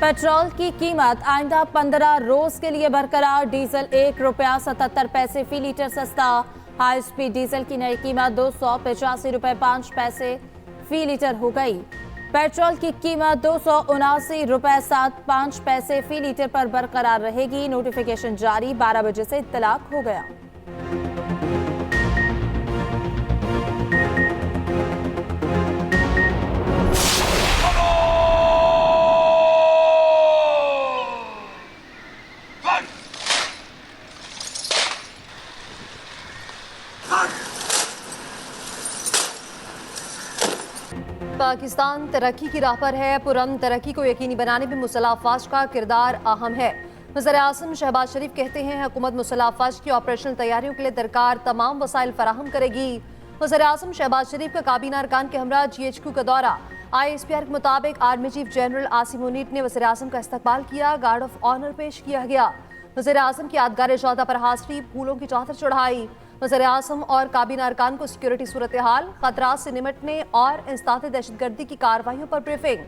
Petrol की कीमत आइंदा 15 रोज के लिए बरकरार। डीजल ₹1.77 फी लीटर सस्ता। हाई स्पीड डीजल की नई कीमत ₹285.05 फी लीटर हो गई। पेट्रोल की कीमत ₹279.75 फी लीटर पर बरकरार रहेगी। नोटिफिकेशन जारी 12 बजे से इत्तलाक हो गया। पाकिस्तान तरक्की की राह पर है। पुरअमन तरक्की को यकीनी बनाने में मुसल्लह अफवाज का किरदार अहम है। वज़ीर-ए-आज़म शहबाज शरीफ कहते हैं हुकूमत मुसल्लह अफवाज की ऑपरेशनल तैयारियों के लिए दरकार तमाम वसाइल फराहम करेगी। वज़ीर-ए-आज़म शहबाज शरीफ का काबीना अरकान के हमरा GHQ का दौरा। ISPR के मुताबिक army chief general Asim Munir ने वज़ीर-ए-आज़म का इस्तकबाल किया। गार्ड ऑफ ऑनर पेश किया गया। वज़ीर-ए-आज़म की यादगार शोहदा पर हाज़री, फूलों की चादर चढ़ाई। वज़ीर-ए-आज़म और काबीना अरकान को सिक्योरिटी सूरत हाल, खतरात से निमटने और इंसदाद दहशतगर्दी की कार्रवाइयों पर ब्रीफिंग।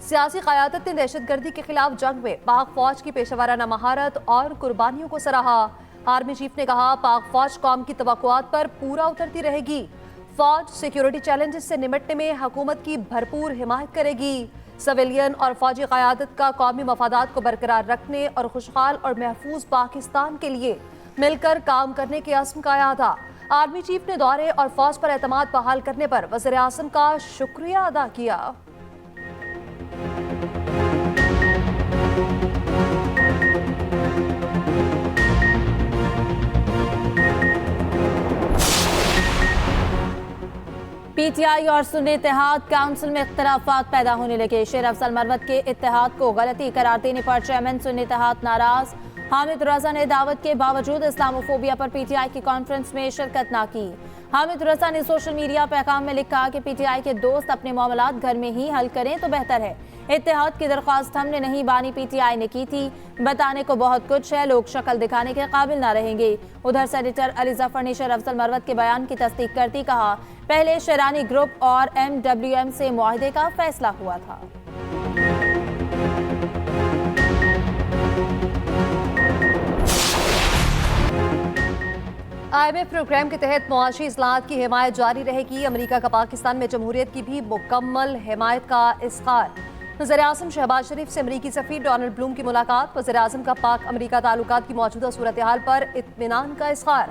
सियासी क़यादत ने दहशतगर्दी के खिलाफ जंग में पाक फौज की पेशेवराना महारत और कुर्बानियों को सराहा। आर्मी चीफ ने कहा पाक फौज कौम की तवक्कुआत पर पूरा उतरती रहेगी। फौज सिक्योरिटी चैलेंजेस से निमटने में हुकूमत की भरपूर हिमायत करेगी। सिविलियन और फौजी क़यादत का कौमी मफादात को बरकरार रखने और खुशहाल और महफूज पाकिस्तान के लिए मिलकर काम करने के अज़्म का इरादा। आर्मी चीफ ने दौरे और फौज पर एतमाद बहाल करने पर वज़ीर-ए-आज़म का शुक्रिया अदा किया। PTI और सुन्नी इत्तेहाद काउंसिल में इख्तिलाफात पैदा होने लगे। शेर अफजल मरवत के इत्तेहाद को गलती करार देने पर चेयरमैन सुन्नी इत्तेहाद नाराज। हामिद रजा ने दावत के बावजूद इस्लामोफोबिया पर PTI की कॉन्फ्रेंस में शिरकत ना की। हामिद रजा ने सोशल मीडिया पैगाम में लिखा कि PTI के दोस्त अपने मामलात घर में ही हल करें तो बेहतर है। इत्तेहाद की दरख्वास्त हमने नहीं बानी PTI ने की थी। बताने को बहुत कुछ है, लोग शक्ल दिखाने के काबिल ना रहेंगे। उधर सेनेटर अली जफर ने शेर अफजल मरवत के बयान की तस्दीक करती कहा पहले शेरानी ग्रुप और MWM से मुआहदे का फैसला हुआ था। IMF प्रोग्राम के तहत मुआशी इस्लाहात की हिमायत जारी रहेगी। अमेरिका का पाकिस्तान में जमहूरियत की भी मुकम्मल हिमायत का इज़हार। वज़ीर-ए-आज़म शहबाज शरीफ से अमरीकी सफ़ीर डोनाल्ड ब्लूम की मुलाकात। वज़ीर-ए-आज़म का पाक अमरीका ताल्लुकात की मौजूदा सूरत हाल पर इत्मीनान का इज़हार।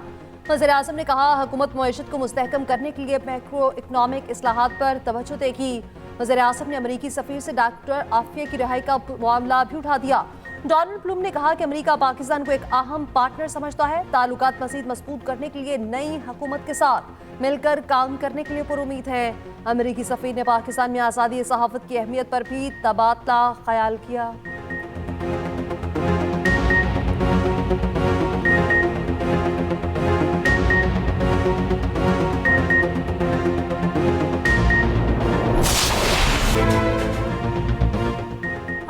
वज़ीर-ए-आज़म ने कहा हुकूमत मईशत को मुस्तहकम करने के लिए मैक्रो इकनॉमिक इस्लाहात पर तवज्जो देगी। वज़ीर-ए-आज़म ने अमरीकी सफ़ीर से डॉक्टर आफिया की रिहाई का मामला भी उठा दिया। डोनाल्ड ब्लूम ने कहा कि अमेरिका पाकिस्तान को एक अहम पार्टनर समझता है। ताल्लुकात मज़ीद मजबूत करने के लिए नई हुकूमत के साथ मिलकर काम करने के लिए पुरुमीद है। अमेरिकी सफ़ीर ने पाकिस्तान में आज़ादी सहाफ़त की अहमियत पर भी तबादला ख्याल किया।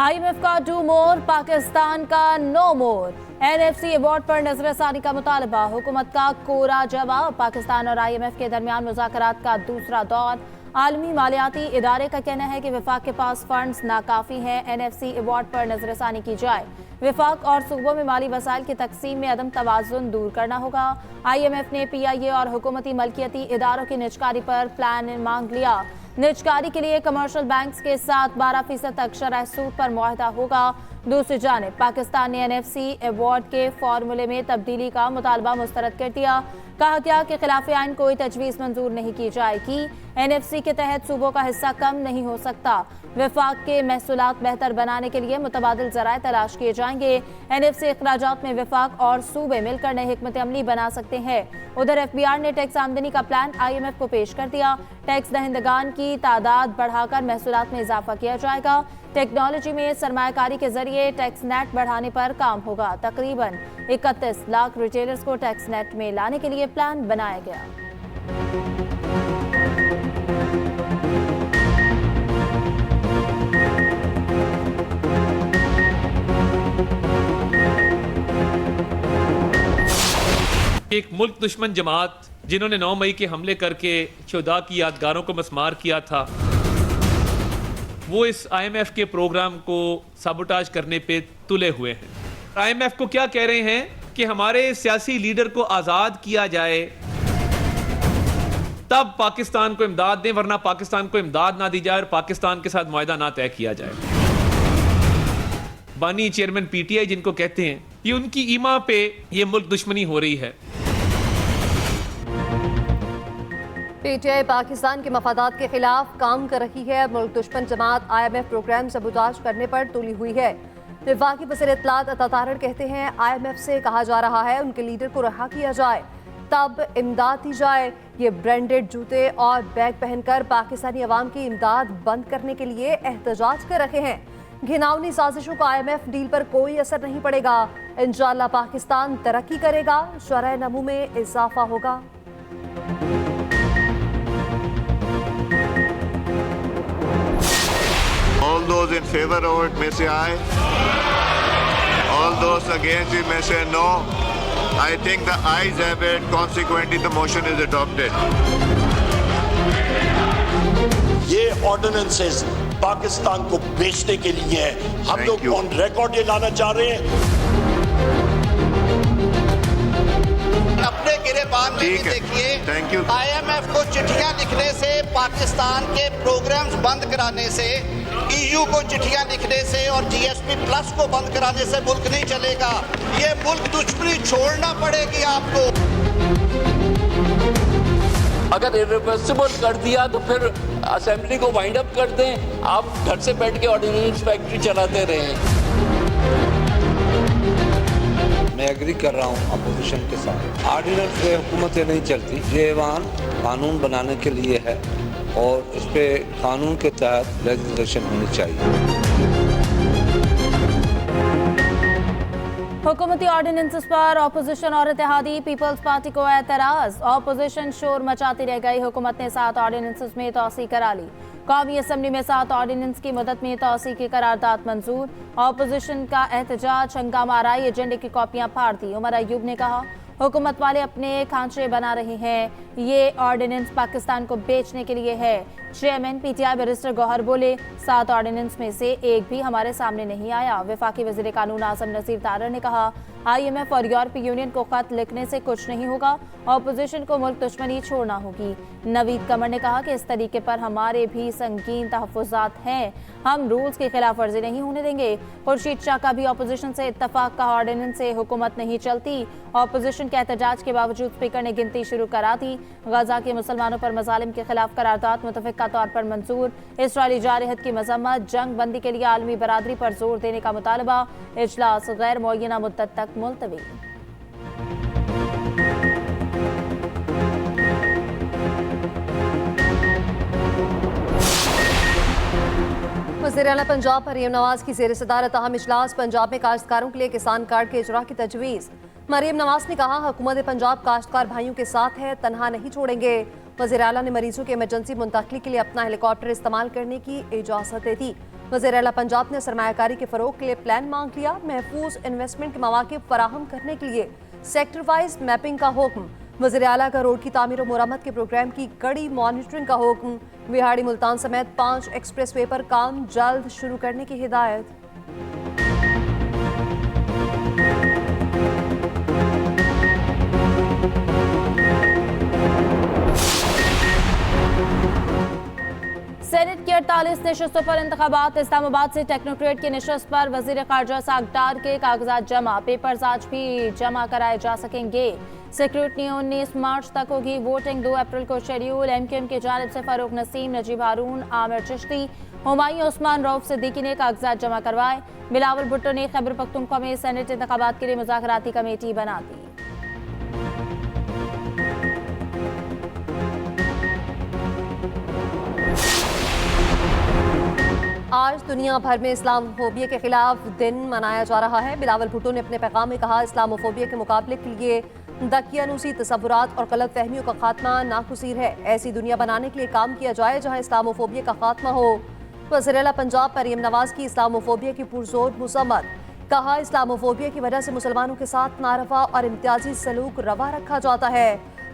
IMF का डू मोर, पाकिस्तान का नो मोर। NFC अवार्ड पर नजरसानी का मुतालबा, हुकूमत का कोरा जवाब। पाकिस्तान और IMF के दरमियान मुज़ाकरात का दूसरा दौर। आलमी मालियाती इदारे का कहना है कि वफाक के पास फंड्स नाकाफी हैं। NFC अवार्ड पर नजरसानी की जाए। वफाक और सूबों में माली वसाइल की तकसीम में अदम तवाज़ुन दूर करना होगा। IMF ने PIA और हुकूमती मलकियती इदारों की निजकारी पर प्लान मांग लिया। निजकारी के लिए कमर्शियल बैंक्स के साथ 12% तक शरह सूद पर मुआहदा होगा। दूसरी जानिब पाकिस्तान ने NFC अवार्ड के फॉर्मूले में तब्दीली का मुतालबा मुस्तरद कर दिया। कहा गया कि खिलाफ आइन कोई तजवीज़ मंजूर नहीं की जाएगी। NFC के तहत सूबों का हिस्सा कम नहीं हो सकता। वफाक के महसूलात बेहतर बनाने के लिए मुतबादिल ज़राए तलाश किए जाएंगे। NFC अखराजात में वफाक और सूबे मिलकर नई हिकमत अमली बना सकते हैं। उधर FBR ने टैक्स आमदनी का प्लान IMF को पेश कर दिया। टैक्स दहिंदगान की तादाद बढ़ाकर महसूलात में इजाफा किया जाएगा। टेक्नोलॉजी में सरमायाकारी के जरिए टैक्स नेट बढ़ाने पर काम होगा। तकरीबन 31 लाख रिटेलर्स को टैक्स नेट में लाने के लिए प्लान बनाया गया। एक मुल्क दुश्मन जमात जिन्होंने 9 मई के हमले करके शुहदा की यादगारों को मस्मार किया था, वो इस IMF के प्रोग्राम को साबोटाज करने पे तुले हुए हैं। IMF को क्या कह रहे हैं कि हमारे सियासी लीडर को आज़ाद किया जाए, तब पाकिस्तान को इमदाद दें, वरना पाकिस्तान को इमदाद ना दी जाए और पाकिस्तान के साथ मुआहदा ना तय किया जाए। बानी चेयरमैन PTI जिनको कहते हैं, ये उनकी ईमा पे ये मुल्क दुश्मनी हो रही है। PTI पाकिस्तान के मफादात के खिलाफ काम कर रही है। मुल्क दुश्मन जमात IMF प्रोग्राम सबूताज करने पर तुली हुई है। वफाकी वज़ीर इत्तलात अता तारड़ कहते हैं IMF से कहा जा रहा है उनके लीडर को रहा किया जाए, तब इमदाद दी जाए। ये ब्रांडेड जूते और बैग पहनकर पाकिस्तानी अवाम की इमदाद बंद करने के लिए एहतजाज कर रहे हैं। घिनौनी साजिशों का IMF डील पर कोई असर नहीं पड़ेगा। इंशाअल्लाह पाकिस्तान तरक्की करेगा, शरह नमू में इजाफा होगा। All those in favor of it may say aye. All those against it may say no. I think the ayes have it. Consequently, the motion is adopted. ये ऑर्डिनेंसेस पाकिस्तान को बेचने के लिए है। हम Thank लोग you. ऑन रिकॉर्ड ये लाना चाह रहे हैं। अपने गिरेबान में भी ठीक है। देखिए, Thank you. IMF को चिट्ठियां लिखने से, पाकिस्तान के प्रोग्राम्स बंद कराने से, EU को चिट्ठियां लिखने से और GSP प्लस को बंद कराने से मुल्क नहीं चलेगा। ये मुल्क दुश्मनी छोड़ना पड़ेगी आपको। अगर इरिवर्सिबल कर दिया तो फिर असेंबली को वाइंड अप कर दें। आप घर से बैठ के ऑर्डिनेंस फैक्ट्री चलाते रहें। मैं एग्री कर रहा हूँ अपोजिशन के साथ। ऑर्डिनेंस से हुकूमतें नहीं चलती। ये ऐवान कानून बनाने के लिए है और इस पे कानून के तहत लेजिस्लेशन होनी चाहिए। हुकूमती ऑर्डिनेंसेस पर अपोजिशन और इत्तेहादी पीपल्स पार्टी को एतराज। अपोजिशन शोर मचाती रह गई। हुकूमत ने 7 ऑर्डिनेंसेस में तौसीक करा ली। कौमी असम्बली में 7 ऑर्डिनेंस की मदद में तौसीक की करारदाद मंजूर। अपोजिशन का एहतजाज, हंगामा आराई, एजेंडे की कॉपियां फाड़ दी। उमर अयूब ने कहा हुकूमत वाले अपने खांचे बना रहे हैं, ये ऑर्डिनेंस पाकिस्तान को बेचने के लिए है। चेयरमैन PTI बैरिस्टर गौहर बोले 7 ऑर्डिनेंस में से एक भी हमारे सामने नहीं आया। वफाकी वज़ीर कानून आज़म नज़ीर तारड़ ने कहा IMF और यूरोपीय यूनियन को खत लिखने से कुछ नहीं होगा, अपोजिशन को मुल्क दुश्मनी छोड़ना होगी। नवीद कमर ने कहा कि इस तरीके पर हमारे भी संगीन तहफ़्फ़ुज़ात हैं, हम रूल्स की खिलाफ वर्जी नहीं होने देंगे। खुर्शीद शाह का भी अपोजिशन से इत्तफाक का ऑर्डिनेंस से हुकूमत नहीं चलती। अपोजिशन के एहतजाज के बावजूद स्पीकर ने गिनती शुरू करा दी। गजा के मुसलमानों पर मजालिम के खिलाफ करारदाद मुतफ़िक़ा तौर पर मंजूर। इसराइली जारहत की मजम्मत, जंग बंदी के लिए आलमी बरादरी पर जोर देने का मुतालबा। इजलास गैर मुअय्यना मुद्दत तक मुलतवी। वज़ीर आला पंजाब मरीम नवाज की ज़ेर सदारत अहम इजलास। पंजाब में काश्तकारों के लिए किसान कार्ड के इजरा की तजवीज़। मरीम नवाज ने कहा हुकूमत पंजाब काश्तकार भाइयों के साथ है, तनहा नहीं छोड़ेंगे। वज़ीर आला ने मरीजों के इमरजेंसी मुंतकली के लिए अपना हेलीकॉप्टर इस्तेमाल करने की इजाज़त दे दी। वज़ीर आला पंजाब ने सरमायाकारी के फ़रोग के लिए प्लान मांग लिया। महफूज इन्वेस्टमेंट के मौके फराहम करने के लिए सेक्टर वाइज मैपिंग का हुक्म। वज़ीर आला का रोड की तामीर और मुरम्मत के प्रोग्राम की कड़ी मॉनिटरिंग का हुक्म। विहाड़ी मुल्तान समेत 5 एक्सप्रेस वे पर काम जल्द शुरू करने की हिदायत। सेनेट की 48 नशस्तों पर इंतखाबात। इस्लामाबाद से टेक्नोक्रेट की नशस्त पर वजीर खारजा सागडार के कागजात जमा। पेपर्स आज भी जमा कराए जा सकेंगे। सिक्योरिटी 19 मार्च तक होगी वोटिंग। 2 अप्रैल को शेड्यूल। MQM की जानिब से फारूक नसीम, नजीब हारून, आमिर चिश्ती, हुमायूं उस्मान, रऊफ सिद्दीकी ने कागजात जमा करवाए। बिलावल भुट्टो ने खैबर पख्तूनख्वा में सेनेट इंतखाबात के लिए मुज़ाकराती कमेटी बना दी। आज दुनिया भर में इस्लामोफोबिया के खिलाफ दिन मनाया जा रहा है। बिलावल भुट्टो ने अपने पैगाम में कहा इस्लामोफोबिया के मुकाबले के लिए दकियानूसी तसव्वुरात और गलत फहमियों का खात्मा नागुज़ीर है। ऐसी दुनिया बनाने के लिए काम किया जाए जहां इस्लामोफोबिया का खात्मा हो। वज़ीर आला पंजाब मरीम नवाज की इस्लामोफोबिया की पुरजोर मज़म्मत। कहा इस्लामोफोबिया की वजह से मुसलमानों के साथ नारवा और इम्तियाजी सलूक रवा रखा जाता है।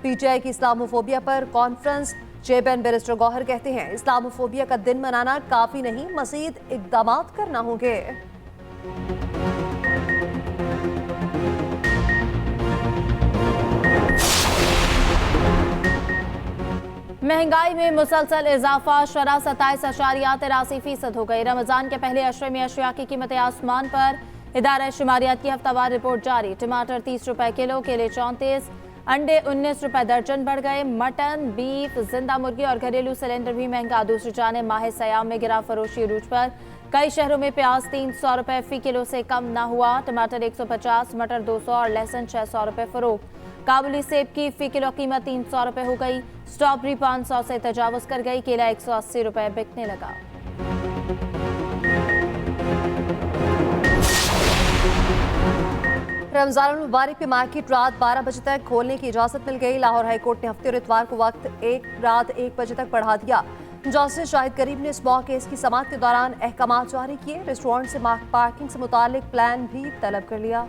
PTI की इस्लामोफोबिया पर कॉन्फ्रेंस चेयरमैन बैरिस्टर गौहर कहते हैं इस्लामोफोबिया का दिन मनाना काफी नहीं, मजीद इकदाम करना होंगे। महंगाई में मुसलसल इजाफा, शरह 27.83% हो गई। रमजान के पहले अशरे में अशिया की कीमतें आसमान पर। इदारा शुमारियात की हफ्तावार रिपोर्ट जारी। टमाटर 30 रुपए किलो, केले 34, अंडे 19 रुपए दर्जन बढ़ गए। मटन, बीफ, जिंदा मुर्गी और घरेलू सिलेंडर भी महंगा। दूसरी जानिब माह सयाम में गिरा फरोशी अरूज पर। कई शहरों में प्याज 300 रुपए फी किलो से कम न हुआ। टमाटर 150, मटर 200 और लहसुन 600 रुपए फरोख्त। काबुली सेब की फी किलो कीमत 300 रुपए हो गई। स्ट्रॉबेरी 500 से तजावुज कर गई। केला 180 रुपए बिकने लगा। रमजान मुबारक में मार्केट रात 12 बजे तक खोलने की इजाजत मिल गई। लाहौर हाईकोर्ट ने हफ्ते और इतवार को वक्त रात 1 बजे तक बढ़ा दिया। जस्टिस शाहिद करीम ने इस मौके केस की समाअत के दौरान अहकाम जारी किए। रेस्टोरेंट से पार्किंग से मुतालिक प्लान भी तलब कर लिया।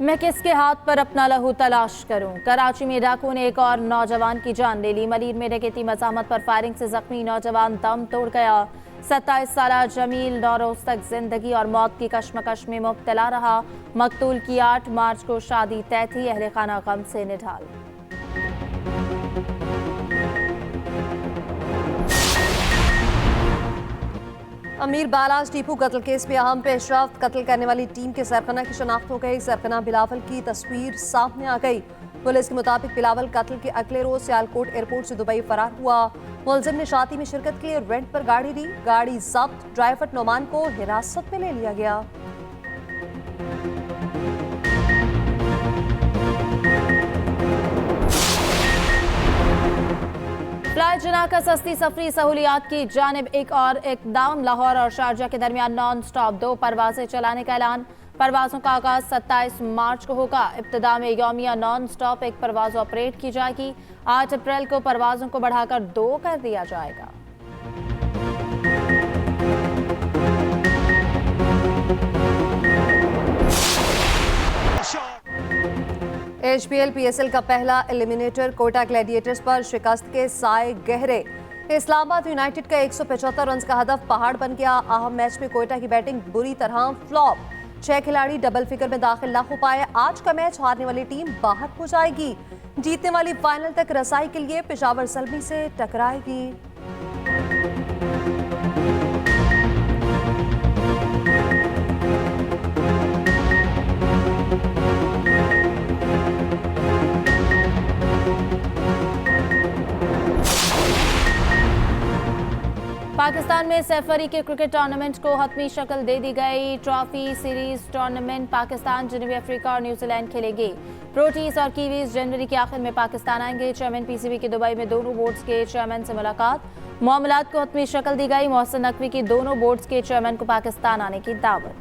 मैं किसके हाथ पर अपना लहू तलाश करूं? कराची में डाकू ने एक और नौजवान की जान ले ली। मलीर में डकैती मज़ाहमत पर फायरिंग से जख्मी नौजवान दम तोड़ गया। 27 साला जमील 9 रोज तक जिंदगी और मौत की कश्मकश में मुब्तला रहा। मकतूल की 8 मार्च को शादी तय थी। अहले खाना गम से निढाल। अमीर बालाज टीपू कत्ल केस में अहम पेशरफ्त। कत्ल करने वाली टीम के सरगना की शनाख्त हो गई। सरगना बिलावल की तस्वीर सामने आ गई। पुलिस के मुताबिक बिलावल कत्ल के अगले रोज सियालकोट एयरपोर्ट से दुबई फरार हुआ। मुलजिम ने शादी में शिरकत के लिए रेंट पर गाड़ी दी। गाड़ी जब्त। ड्राइवर नोमान को हिरासत में ले लिया गया। फ्लाई जना का सस्ती सफरी सहूलियात की जानिब एक और इकदाम। लाहौर और शारजा के दरमियान नॉन स्टॉप 2 परवाजें चलाने का ऐलान। परवाजों का आगाज 27 मार्च को होगा। इब्तिदा में यौमिया नॉन स्टॉप 1 परवाज ऑपरेट की जाएगी। 8 अप्रैल को परवाजों को बढ़ाकर 2 कर दिया जाएगा। HPL PSL का पहला एलिमिनेटर कोटा ग्लैडिएटर्स पर शिकस्त के साए गहरे। इस्लामाबाद यूनाइटेड का 175 रन का हदफ पहाड़ बन गया। अहम मैच में कोयटा की बैटिंग बुरी तरह फ्लॉप। 6 खिलाड़ी डबल फिगर में दाखिल न हो पाए। आज का मैच हारने वाली टीम बाहर हो जाएगी। जीतने वाली फाइनल तक रसाई के लिए पेशावर सलमी से टकराएगी। पाकिस्तान में सैफरी के क्रिकेट टूर्नामेंट को हतमी शक्ल दे दी गई। ट्रॉफी सीरीज टूर्नामेंट पाकिस्तान, जनूबी अफ्रीका और न्यूजीलैंड खेलेंगे। प्रोटीज और कीवीज जनवरी के आखिर में पाकिस्तान आएंगे। चेयरमैन पीसीबी की दुबई में दोनों बोर्ड्स के चेयरमैन से मुलाकात। मामलात को हतमी शक्ल दी गई। मोहसिन नकवी की दोनों बोर्ड्स के चेयरमैन को पाकिस्तान आने की दावत।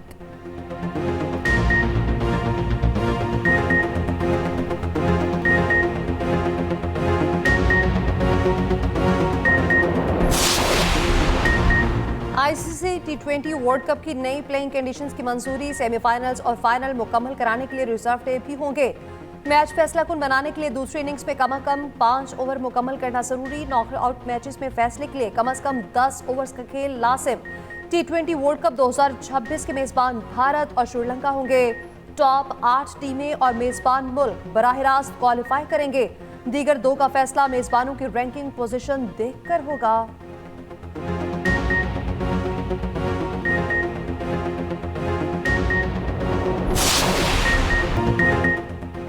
ICC T20 वर्ल्ड कप की नई प्लेइंग कंडीशंस की मंजूरी। सेमीफाइनल्स और फाइनल मुकम्मल कराने के लिए रिजर्व डे भी होंगे। मैच फैसला कुन बनाने के लिए दूसरी इनिंग्स में कम 5 ओवर मुकम्मल करना जरूरी। नॉकआउट मैचेस में फैसले के लिए कम 10 ओवर्स का खेल लाजिम। T20 वर्ल्ड कप 2026 के मेजबान भारत और श्रीलंका होंगे। टॉप 8 टीमें और मेजबान मुल्क बराह रास्त क्वालिफाई करेंगे। दीगर 2 का फैसला मेजबानों की रैंकिंग पोजीशन देखकर होगा।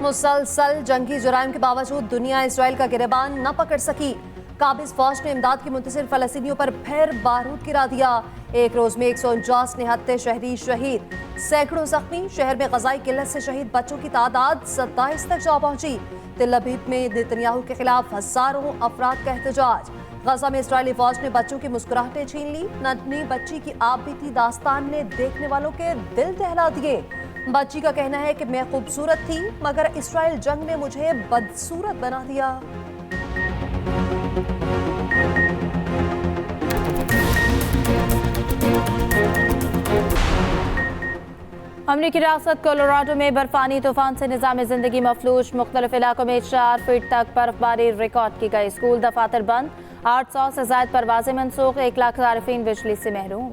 मुसलसल जंगी जुराइम के बावजूद दुनिया इसराइल का गिरबान न पकड़ सकी। काबिज फौज ने इमदाद के मुंतसिर फलस्तीनियों पर फिर बारूद गिरा दिया। एक रोज में 149 निहत्ते शहरी शहीद, सैकड़ों जख्मी। शहर में गजाई किल्लत से शहीद बच्चों की तादाद 27 तक जा पहुंची। तिल अबीब में नेतन्याहू के खिलाफ हजारों अफराद का एहतजाज। गजा में इस्राइली फौज ने बच्चों की मुस्कुराहटें छीन ली। नन्ही बच्ची की आप बीती दास्तान ने देखने वालों के दिल दहला दिए। बच्ची का कहना है कि मैं खूबसूरत थी मगर इस्राइल जंग ने मुझे बदसूरत बना दिया। अमरीकी रियासत कोलोराडो में बर्फानी तूफान से निज़ाम जिंदगी मफलूज। मुख्तलिफ इलाकों में 4 फीट तक बर्फबारी रिकॉर्ड की गई। स्कूल दफातर बंद, 800 से ज्यादा परवाजें मनसूख, 1 लाख सारिफीन बिजली से महरूम।